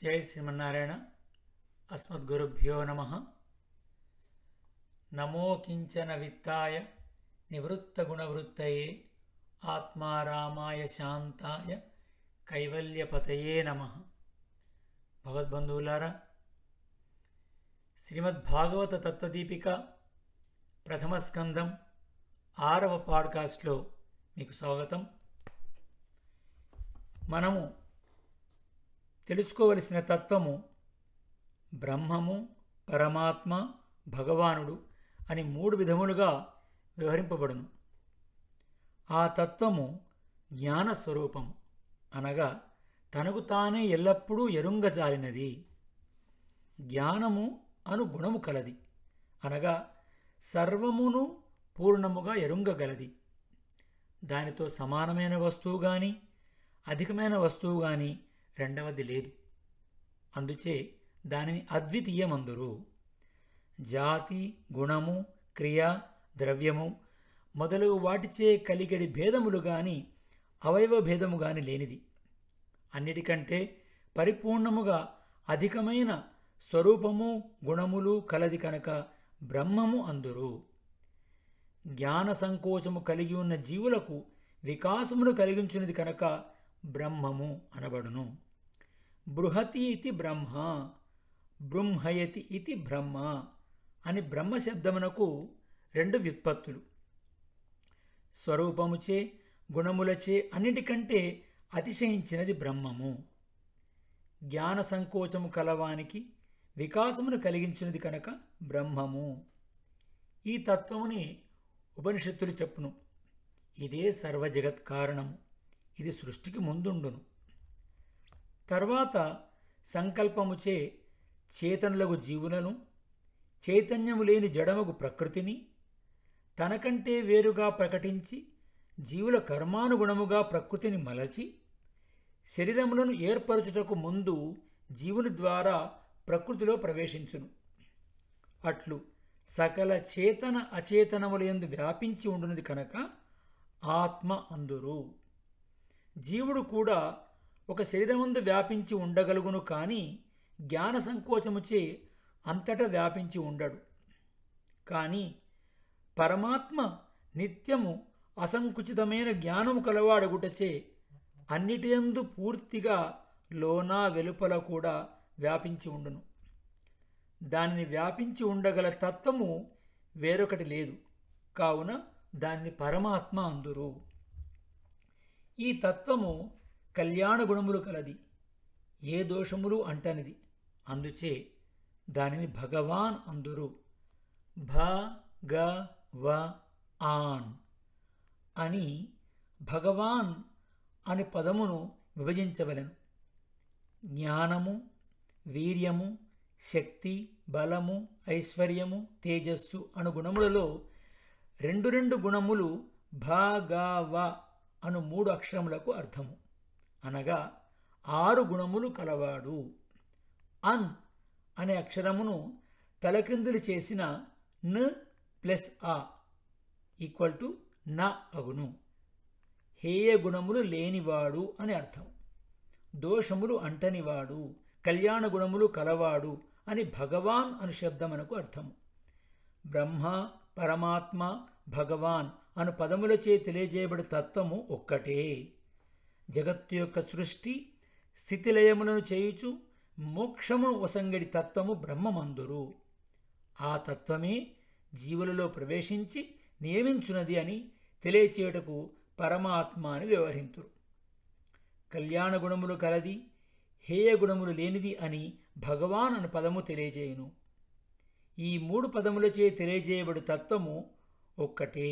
जय श्रीमन्नारायण। अस्मद्गुरुभ्यो नमः। नमो किंचन वित्ताय निवृत्तगुणवृत्तये आत्मारामाय शांताय कैवल्यपतये नमः। भगवद्बंधुవులారా, శ్రీమద్భాగవత తత్వదీపిక ప్రథమ స్కందం 6వ పాడ్కాస్ట్లో మీకు స్వాగతం. మనము తెలుసుకోవలసిన తత్వము బ్రహ్మము, పరమాత్మ, భగవానుడు అని 3 విధములుగా వ్యవహరింపబడును. ఆ తత్వము జ్ఞానస్వరూపం అనగా తనకు తానే ఎల్లప్పుడూ ఎరుంగజాలినది. జ్ఞానము అను గుణము కలది అనగా సర్వమును పూర్ణముగా ఎరుంగగలది. దానితో సమానమైన వస్తువు కానీ అధికమైన వస్తువు కానీ రెండవది లేదు. అందుచే దానిని అద్వితీయమందురు. జాతి, గుణము, క్రియ, ద్రవ్యము మొదలగు వాటిచే కలిగడి భేదములు గాని అవయవ భేదము గాని లేనిది. అన్నిటికంటే పరిపూర్ణముగా అధికమైన స్వరూపము, గుణములు కలది కనుక బ్రహ్మము అందురు. జ్ఞాన సంకోచము కలిగి ఉన్న జీవులకు వికాసమును కలిగించున్నది కనుక బ్రహ్మము అనబడును. బృహతి ఇతి బ్రహ్మ, బృంహయతి ఇతి బ్రహ్మ అని బ్రహ్మశబ్దమునకు 2 వ్యుత్పత్తులు. స్వరూపముచే, గుణములచే అన్నిటికంటే అతిశయించినది బ్రహ్మము. జ్ఞాన సంకోచము కలవానికి వికాసమును కలిగించినది కనుక బ్రహ్మము. ఈ తత్వముని ఉపనిషత్తులు చెప్పును. ఇదే సర్వజగత్ కారణము. ఇది సృష్టికి ముందుండును. తర్వాత సంకల్పముచే చేతనులకు జీవులను, చైతన్యము లేని జడమగు ప్రకృతిని తనకంటే వేరుగా ప్రకటించి జీవుల కర్మానుగుణముగా ప్రకృతిని మలచి శరీరములను ఏర్పరచుటకు ముందు జీవుని ద్వారా ప్రకృతిలో ప్రవేశించును. అట్లు సకల చేతన అచేతనములందు వ్యాపించి ఉండునది కనుక ఆత్మ అందురు. జీవుడు కూడా ఒక శరీరమందు వ్యాపించి ఉండగలుగును, కానీ జ్ఞాన సంకోచముచే అంతటా వ్యాపించి ఉండడు. కానీ పరమాత్మ నిత్యము అసంకుచితమైన జ్ఞానము కలవాడగుటచే అన్నిటియందు పూర్తిగా లోన వెలుపల కూడా వ్యాపించి ఉండును. దానిని వ్యాపించి ఉండగల తత్వము వేరొకటి లేదు. కావున దాన్ని పరమాత్మ అందురు. ఈ తత్వము కళ్యాణ గుణములు కలది, ఏ దోషములు అంటనిది. అందుచే దానిని భగవాన్ అందురు. భగవాన్ అని భగవాన్ అని పదమును విభజించవలెను. జ్ఞానము, వీర్యము, శక్తి, బలము, ఐశ్వర్యము, తేజస్సు అను గుణములలో 2 గుణములు భగవ అను 3 అక్షరములకు అర్థము. అనగా 6 గుణములు కలవాడు. అన్ అనే అక్షరమును తలక్రిందులు చేసిన న్ ప్లస్ ఆ ఈక్వల్ టు న అగును. హేయ గుణములు లేనివాడు అని అర్థం. దోషములు అంటనివాడు, కళ్యాణ గుణములు కలవాడు అని భగవాన్ అను శబ్దమునకు అర్థము. బ్రహ్మ, పరమాత్మ, భగవాన్ అను పదములచే తెలియజేయబడి తత్వము ఒక్కటే. జగత్తు యొక్క సృష్టి స్థితిలయములను చేయుచు మోక్షమును ఒసంగడి తత్వము బ్రహ్మమందురు. ఆ తత్వమే జీవులలో ప్రవేశించి నియమించున్నది అని తెలియచేయుటకు పరమాత్మ అని వ్యవహరింతురు. కళ్యాణ గుణములు కలది, హేయ గుణములు లేనిది అని భగవాన్ అను పదము తెలియజేయును. ఈ 3 పదములచే తెలియజేయబడు తత్వము ఒక్కటే.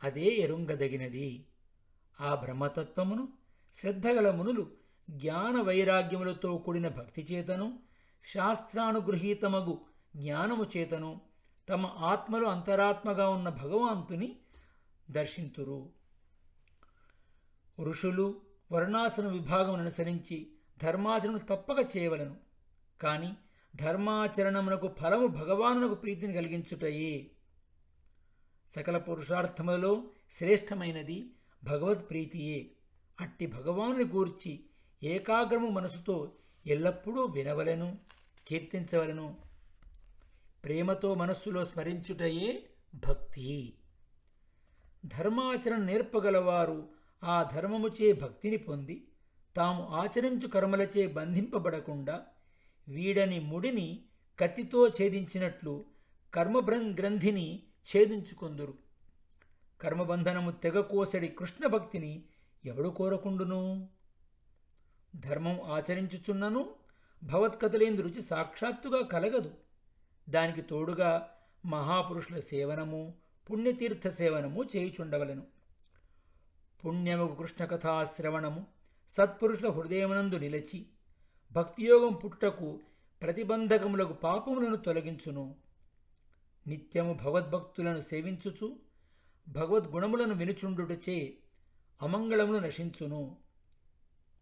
అదే ఎరుంగదగినది. ఆ బ్రహ్మతత్వమును శ్రద్ధగల మునులు జ్ఞాన వైరాగ్యములతో కూడిన భక్తి చేతను, శాస్త్రానుగృహీతమగు జ్ఞానము చేతను తమ ఆత్మలో అంతరాత్మగా ఉన్న భగవంతుని దర్శింతురు. ఋషులు వర్ణాశ్రమ విభాగం అనుసరించి ధర్మాచరణను తప్పక చేయవలను. కానీ ధర్మాచరణమునకు ఫలము భగవానునకు ప్రీతిని కలిగించుటయే. సకల పురుషార్థములలో శ్రేష్టమైనది భగవత్ ప్రీతియే. అట్టి భగవానుని గూర్చి ఏకాగ్రము మనసుతో ఎల్లప్పుడూ వినవలెను, కీర్తించవలెను. ప్రేమతో మనస్సులో స్మరించుటయే భక్తి. ధర్మాచరణ నేర్పగలవారు ఆ ధర్మముచే భక్తిని పొంది తాము ఆచరించు కర్మలచే బంధింపబడకుండా వీడని ముడిని కత్తితో ఛేదించినట్లు కర్మగ్రంథిని ఛేదించుకొందురు. కర్మబంధనము తెగకోసడి కృష్ణ భక్తిని ఎవడు కోరకుండును? ధర్మం ఆచరించుచున్నను భగవత్కథలేందు రుచి సాక్షాత్తుగా కలగదు. దానికి తోడుగా మహాపురుషుల సేవనము, పుణ్యతీర్థ సేవనము చేయుచుండవలెను. పుణ్యముకు కృష్ణకథా శ్రవణము సత్పురుషుల హృదయమునందు నిలచి భక్తియోగం పుట్టుటకు ప్రతిబంధకములకు పాపములను తొలగించును. నిత్యము భగవద్భక్తులను సేవించుచు భగవద్గుణములను వినుచుండుటచే అమంగళములు నశించును.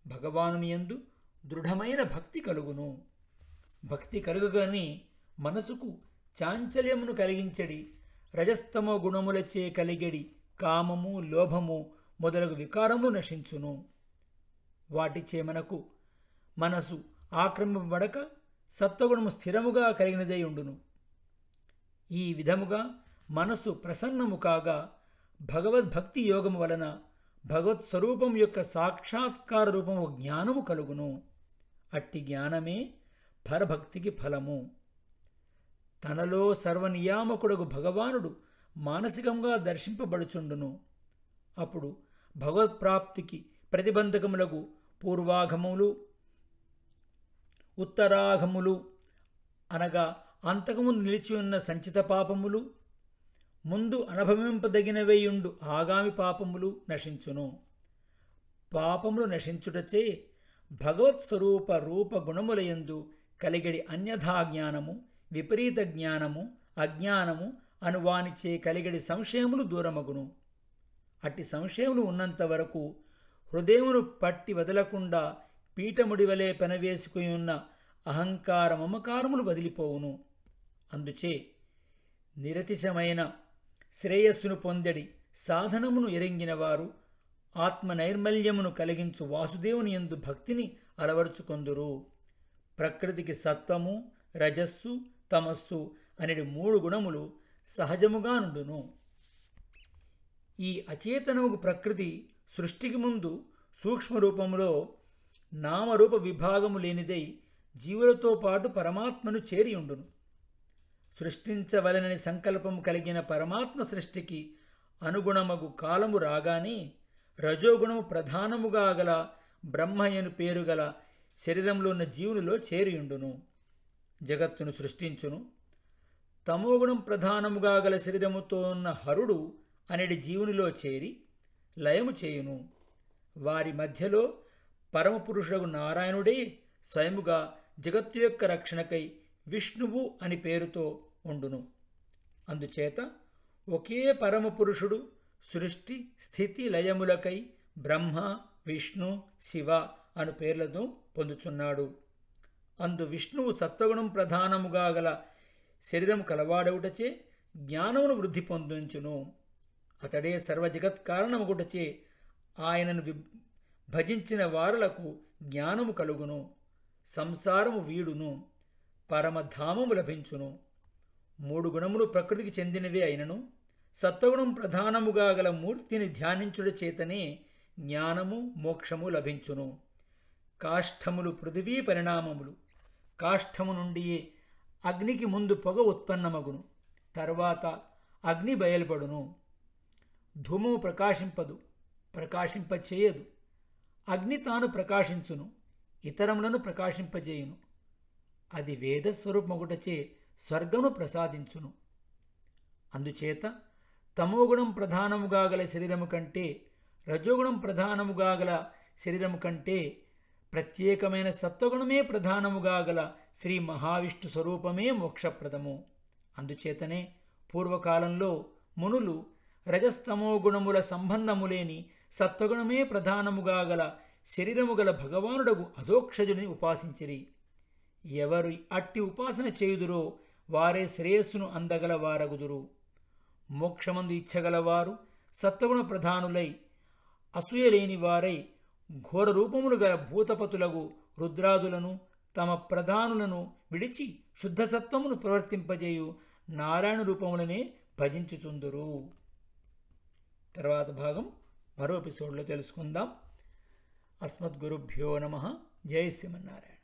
భగవానుని యందు దృఢమైన భక్తి కలుగును. భక్తి కలుగగానే మనసుకు చాంచల్యమును కలిగించడి రజస్తమో గుణములచే కలిగడి కామము, లోభము మొదలగు వికారములు నశించును. వాటిచే మనసు ఆక్రమింపబడక సత్వగుణము స్థిరముగా కలిగినదై ఉండును. ఈ విధముగా మనసు ప్రసన్నము కాగా భగవద్భక్తి యోగము వలన భగవత్ స్వరూపం యొక్క సాక్షాత్కార రూపము జ్ఞానము కలుగును. అట్టి జ్ఞానమే పరభక్తికి ఫలము. తనలో సర్వనియామకుడగు భగవానుడు మానసికంగా దర్శింపబడుచుండును. అప్పుడు భగవత్ప్రాప్తికి ప్రతిబంధకములకు పూర్వాగములు, ఉత్తరాగములు అనగా అంతకుముందు నిలిచి ఉన్న సంచిత పాపములు, ముందు అనుభవింపదగినవేయుండు ఆగామి పాపములు నశించును. పాపములు నశించుటచే భగవత్ స్వరూప రూప గుణములయందు కలిగడి అన్యథా జ్ఞానము, విపరీత జ్ఞానము, అజ్ఞానము అనువానిచే కలిగడి సంశయములు దూరమగును. అట్టి సంశయములు ఉన్నంత వరకు హృదయమును పట్టి వదలకుండా పీఠముడివలే పెనవేసుకుని ఉన్న అహంకార మమకారములు వదిలిపోవును. అందుచే నిరతిశమైన శ్రేయస్సును పొందడి సాధనమును ఎరింగినవారు ఆత్మనైర్మల్యమును కలిగించు వాసుదేవుని యందు భక్తిని అలవరుచుకొందురు. ప్రకృతికి సత్వము, రజస్సు, తమస్సు అనేది 3 గుణములు సహజముగా నుండును. ఈ అచేతనముకు ప్రకృతి సృష్టికి ముందు సూక్ష్మరూపములో నామరూప విభాగము లేనిదై జీవులతో పాటు పరమాత్మను చేరియుండును. సృష్టించవలనని సంకల్పము కలిగిన పరమాత్మ సృష్టికి అనుగుణమగు కాలము రాగానే రజోగుణము ప్రధానముగా గల బ్రహ్మయను పేరుగల శరీరంలో ఉన్న జీవునిలో చేరియుండును. జగత్తును సృష్టించును. తమోగుణం ప్రధానముగా గల శరీరముతో ఉన్న హరుడు అనేది జీవునిలో చేరి లయము చేయును. వారి మధ్యలో పరమపురుషుడు నారాయణుడే స్వయముగా జగత్తు యొక్క రక్షణకై విష్ణువు అని పేరుతో ఉండును. అందుచేత ఒకే పరమపురుషుడు సృష్టి స్థితి లయములకై బ్రహ్మ, విష్ణు, శివ అను పేర్లను పొందుచున్నాడు. అందు విష్ణువు సత్వగుణం ప్రధానముగా గల శరీరం కలవాడవుటచే జ్ఞానమును వృద్ధి పొందించును. అతడే సర్వజగత్ కారణమగుటచే ఆయనను భజించిన వారులకు జ్ఞానము కలుగును. సంసారము వీడును. పరమధామము లభించును. 3 గుణములు ప్రకృతికి చెందినవే అయినను సత్వగుణం ప్రధానముగా గల మూర్తిని ధ్యానించుట చేతనే జ్ఞానము, మోక్షము లభించును. కాష్ఠములు పృథివీ పరిణామములు. కాష్ఠము నుండియే అగ్నికి ముందు పొగ ఉత్పన్నమగును. తర్వాత అగ్ని బయలుపడును. ధూమము ప్రకాశింపదు, ప్రకాశింపచేయదు. అగ్ని తాను ప్రకాశించును, ఇతరములను ప్రకాశింపజేయును. అది వేదస్వరూపమగుటచే స్వర్గమును ప్రసాదించును. అందుచేత తమోగుణం ప్రధానముగా గల శరీరము కంటే, రజోగుణం ప్రధానముగా గల శరీరము కంటే ప్రత్యేకమైన సత్వగుణమే ప్రధానముగా గల శ్రీ మహావిష్ణు స్వరూపమే మోక్షప్రదము. అందుచేతనే పూర్వకాలంలో మునులు రజస్తమో గుణముల సంబంధము లేని సత్వగుణమే ప్రధానముగా గల శరీరము గల భగవానుడగు అధోక్షజుని ఉపాసించిరి. ఎవరు అట్టి ఉపాసన చేయుదురో వారే శ్రేయస్సును అందగల వారగుదురు. మోక్షమందు ఇచ్చగలవారు సత్వగుణ ప్రధానులై అసూయలేని వారై ఘోర రూపములు గల భూతపతులకు రుద్రాదులను, తమ ప్రధానులను విడిచి శుద్ధసత్వమును ప్రవర్తింపజేయు నారాయణ రూపములనే భజించుచుందురు. తర్వాత భాగం మరో ఎపిసోడ్లో తెలుసుకుందాం. అస్మద్గురుభ్యో నమః. జై శ్రీమన్నారాయణ.